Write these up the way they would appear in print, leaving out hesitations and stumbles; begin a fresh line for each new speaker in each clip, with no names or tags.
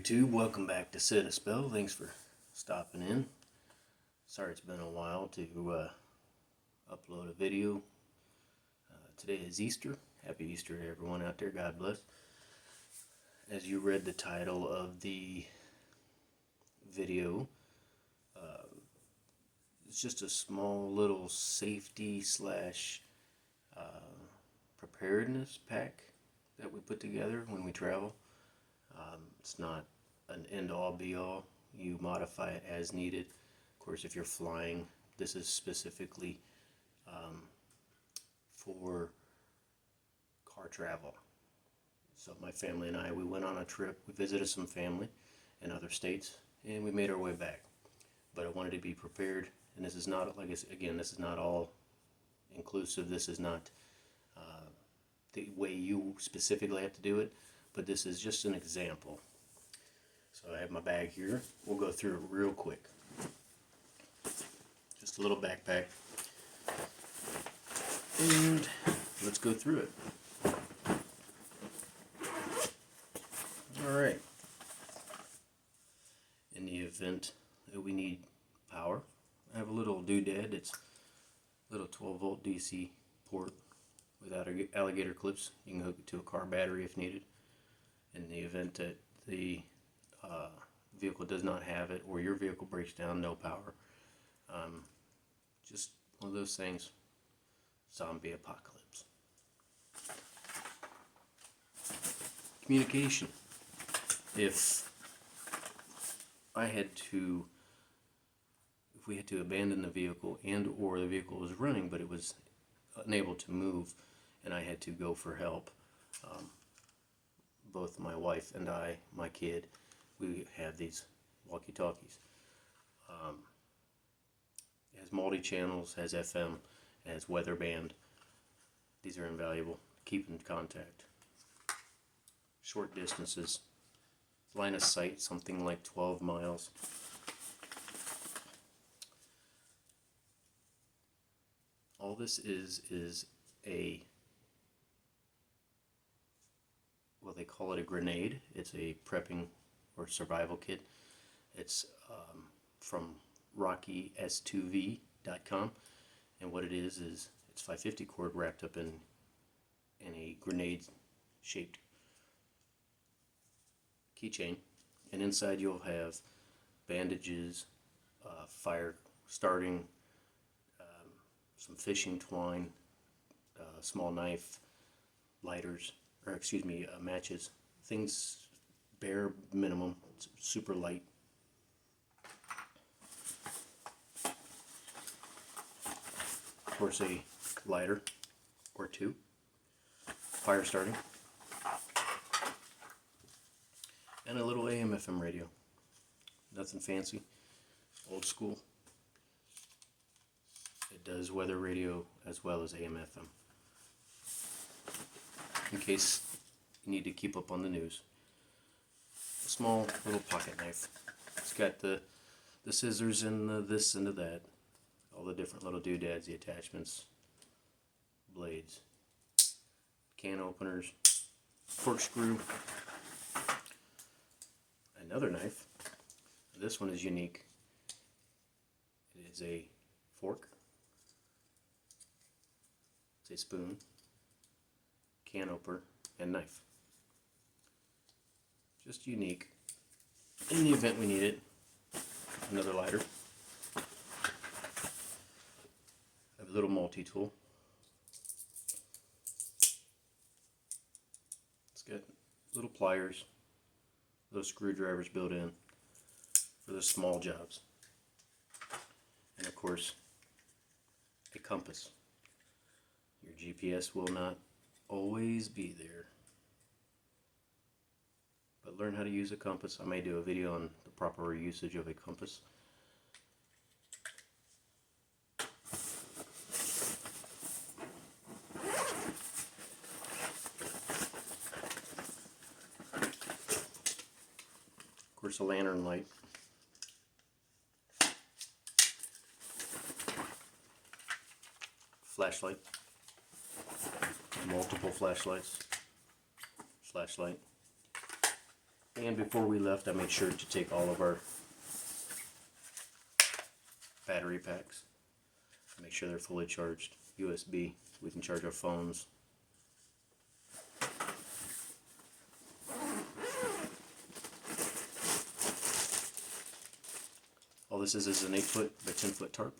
YouTube, welcome back to Sit a Spell. Thanks for stopping in. Sorry it's been a while to upload a video. Today is Easter. Happy Easter to everyone out there. God bless. As you read the title of the video, it's just a small little safety slash preparedness pack that we put together when we travel. It's not an end-all be-all. You modify it as needed. Of course, if you're flying, this is specifically for car travel. So my family and I, we went on a trip. We visited some family in other states, and we made our way back. But I wanted to be prepared, and this is not, like I said, again, this is not all inclusive. This is not the way you specifically have to do it, but this is just an example. So I have my bag here. We'll go through it real quick. Just a little backpack. And let's go through it. Alright. In the event that we need power, I have a little doodad. It's a little 12-volt DC port without alligator clips. You can hook it to a car battery if needed. In the event that the vehicle does not have it, or your vehicle breaks down, no power. Just one of those things. Zombie apocalypse. Communication. If we had to abandon the vehicle and or the vehicle was running but it was unable to move and I had to go for help, both my wife and I, my kid, we have these walkie-talkies. It has multi-channels, has FM, has weather band. These are invaluable. Keep in contact. Short distances. Line of sight, something like 12 miles. All this is a, well, they call it a grenade. It's a prepping or survival kit. It's from RockyS2V.com, and what it is it's 550 cord wrapped up in a grenade shaped keychain, and inside you'll have bandages, fire starting, some fishing twine, small knife, lighters, or excuse me, matches, things bare minimum. It's super light. Of course, a lighter or two, fire starting, and a little AM/FM radio. Nothing fancy, old school. It does weather radio as well as AM/FM. In case you need to keep up on the news. A small little pocket knife. It's got the scissors and the this and the that. All the different little doodads, the attachments, blades, can openers, corkscrew, another knife. This one is unique. It is a fork. It's a spoon, can opener, and knife. Just unique. In the event we need it, another lighter. A little multi-tool. It's got little pliers, little screwdrivers built in for the small jobs. And of course, a compass. Your GPS will not always be there, but learn how to use a compass. I may do a video on the proper usage of a compass. Of course, a lantern light. Flashlight. Multiple flashlights. Flashlight. And before we left, I made sure to take all of our battery packs. Make sure they're fully charged. USB, we can charge our phones. All this is an 8-foot by 10-foot tarp.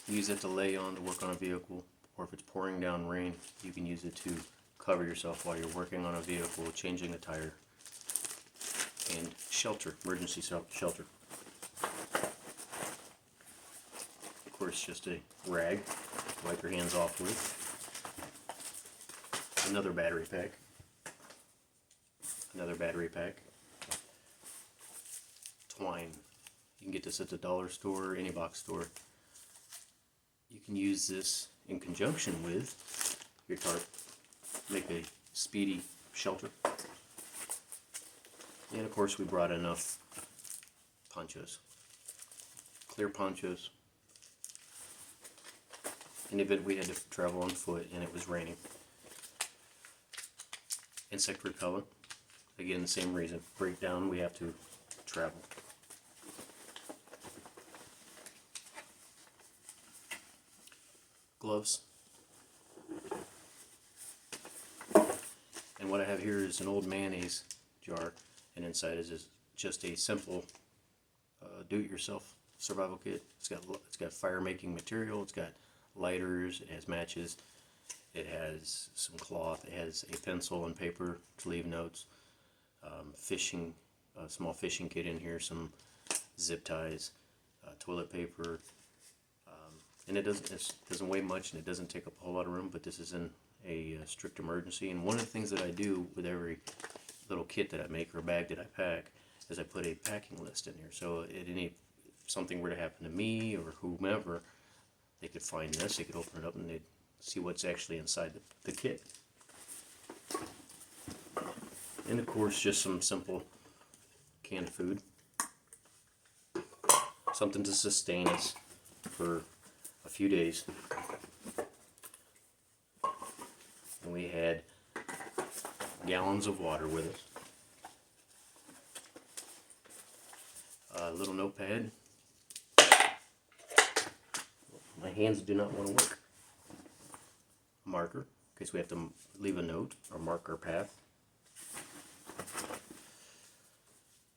Use it to lay on to work on a vehicle, or if it's pouring down rain, you can use it to cover yourself while you're working on a vehicle, changing a tire, and shelter, emergency shelter. Of course, just a rag to wipe your hands off with. Another battery pack. Another battery pack. Twine. You can get this at the dollar store or any box store. You can use this in conjunction with your tarp. Make a speedy shelter. And of course we brought enough ponchos. Clear ponchos. In the event we had to travel on foot and it was raining. Insect repellent. Again, the same reason. Break down, we have to travel. Gloves. And what I have here is an old mayonnaise jar, and inside is just a simple do-it-yourself survival kit. It's got fire-making material. It's got lighters. It has matches. It has some cloth. It has a pencil and paper to leave notes. Fishing, a small fishing kit in here. Some zip ties, toilet paper. And it doesn't weigh much, and it doesn't take up a whole lot of room, but this is in a strict emergency. And one of the things that I do with every little kit that I make or bag that I pack is I put a packing list in here. So if something were to happen to me or whomever, they could find this, they could open it up, and they'd see what's actually inside the kit. And of course, just some simple canned food. Something to sustain us for a few days. And we had gallons of water with us. A little notepad. My hands do not want to work. A marker, in case we have to leave a note or mark our path.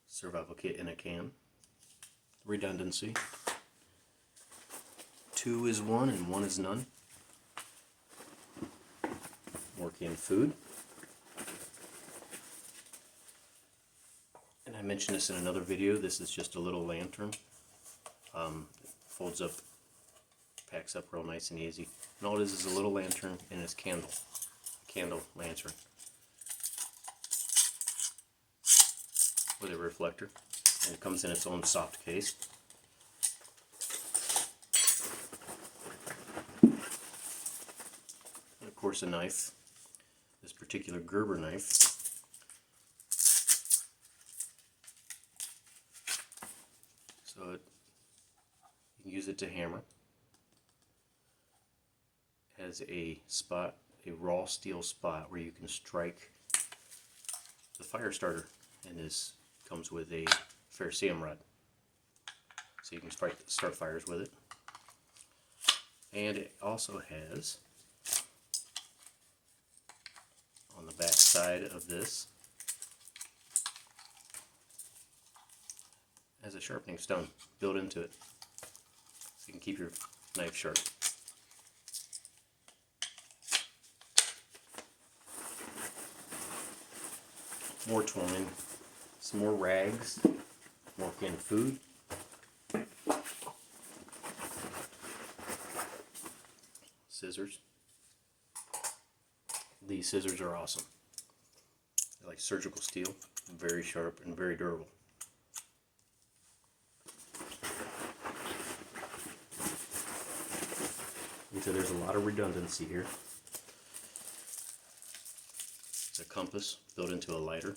Survival kit in a can. Redundancy. 2 is 1 and 1 is none. More canned food. And I mentioned this in another video. This is just a little lantern. Folds up, packs up real nice and easy. And all it is a little lantern and it's candle lantern with a reflector. And it comes in its own soft case. And of course a knife. This particular Gerber knife. So you can use it to hammer. It has a spot, a raw steel spot where you can strike the fire starter, and this comes with a ferrocerium rod, so you can start fires with it. And it also has, on the back side of this, has a sharpening stone built into it, so you can keep your knife sharp. More twine, some more rags, more canned food. Scissors. These scissors are awesome. They're like surgical steel, very sharp and very durable. And so there's a lot of redundancy here. It's a compass built into a lighter.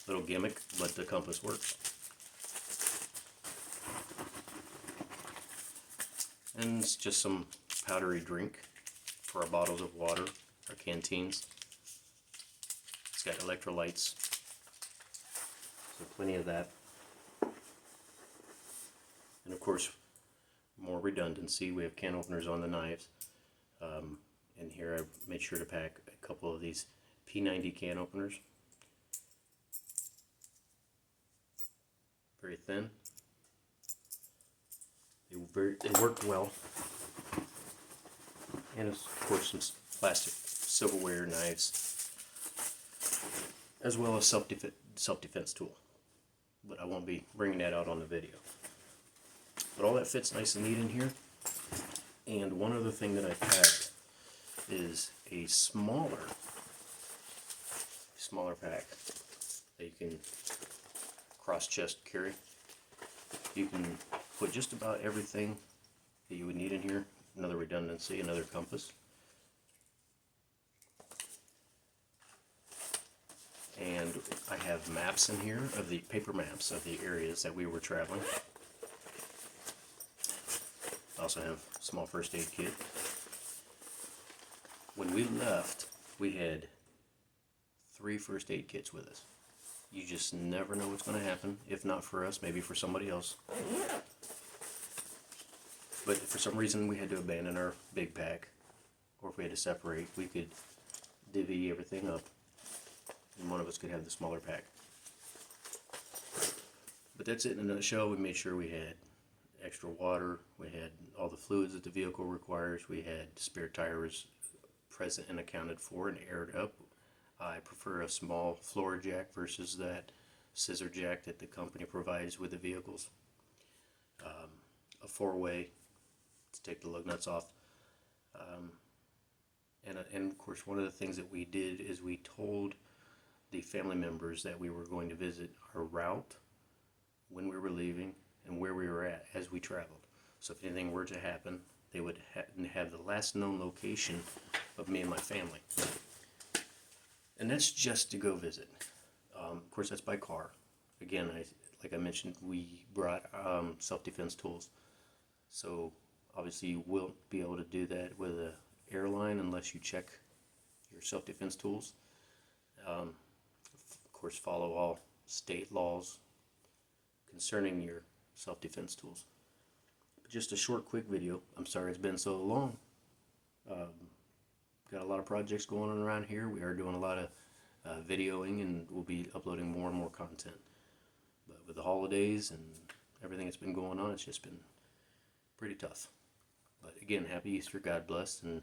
Little gimmick, but the compass works. And it's just some powdery drink for our bottles of water, our canteens. It's got electrolytes, so plenty of that. And of course, more redundancy. We have can openers on the knives. And here I made sure to pack a couple of these P90 can openers. Very thin. They work well. And of course some plastic silverware knives, as well as self-defense tool. But I won't be bringing that out on the video. But all that fits nice and neat in here. And one other thing that I packed is a smaller pack that you can cross-chest carry. You can put just about everything that you would need in here. Another redundancy, another compass. And I have maps in here, of the paper maps of the areas that we were traveling. I also have a small first aid kit. When we left, we had 3 first aid kits with us. You just never know what's going to happen. If not for us, maybe for somebody else. But if for some reason we had to abandon our big pack, or if we had to separate, we could divvy everything up, and one of us could have the smaller pack. But that's it in a nutshell. We made sure we had extra water, we had all the fluids that the vehicle requires, we had spare tires present and accounted for and aired up. I prefer a small floor jack versus that scissor jack that the company provides with the vehicles. A 4-way to take the lug nuts off. And of course, one of the things that we did is we told the family members that we were going to visit our route, when we were leaving, and where we were at as we traveled. So if anything were to happen, they would have the last known location of me and my family. And that's just to go visit. Of course, that's by car. Again, like I mentioned, we brought self-defense tools. So obviously you won't be able to do that with an airline unless you check your self-defense tools. Of course, follow all state laws concerning your self-defense tools. But just a short, quick video. I'm sorry it's been so long. Got a lot of projects going on around here. We are doing a lot of videoing, and we'll be uploading more and more content. But with the holidays and everything that's been going on, it's just been pretty tough. But again, happy Easter, God bless, and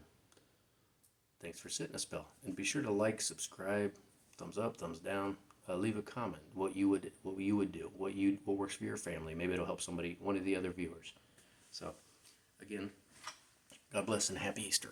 thanks for sitting a spell. And be sure to like, subscribe, thumbs up, thumbs down. Leave a comment what you would do, what works for your family. Maybe it'll help somebody, one of the other viewers. So again, God bless and happy Easter.